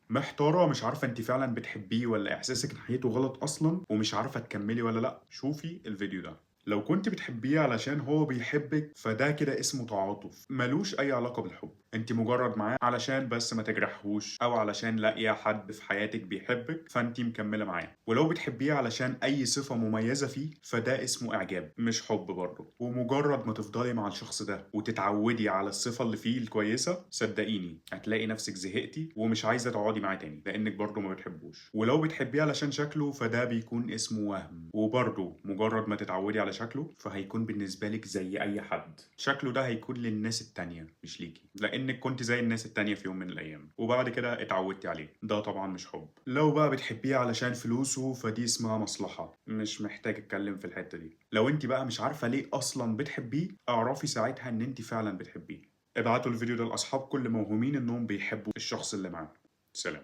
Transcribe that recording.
محتارة مش عارفة انت فعلا بتحبيه ولا احساسك ناحيته غلط اصلا ومش عارفة تكملي ولا لا، شوفي الفيديو ده. لو كنت بتحبيه علشان هو بيحبك فده كده اسمه تعاطف، ملوش اي علاقة بالحب. انت مجرد معاه علشان بس ما تجرحهوش او علشان لاقيه حد في حياتك بيحبك فانت مكملة معاه. ولو بتحبيه علشان اي صفة مميزة فيه فده اسمه اعجاب مش حب برضه. ومجرد ما تفضلي مع الشخص ده وتتعودي على الصفة اللي فيه الكويسة، صدقيني هتلاقي نفسك زهقتي ومش عايزة تقعدي معاه تاني لانك برضه ما بتحبوش. ولو بتحبيه علشان شكله فده بيكون اسمه وهم، وبرضه مجرد ما تتعودي على شكله فهيكون بالنسبة لك زي اي حد. شكله ده هيكون للناس التانية مش ليكي، لانك كنت زي الناس التانية في يوم من الايام وبعد كده اتعودتي عليه. ده طبعا مش حب. لو بقى بتحبيه علشان فلوسه فدي اسمها مصلحة، مش محتاج اتكلم في الحتة دي. لو انت بقى مش عارفة ليه اصلا بتحبيه، اعرفي ساعتها ان انت فعلا بتحبيه. ابعتوا الفيديو ده لاصحابكم اللي موهومين انهم بيحبوا الشخص اللي معاه. سلام.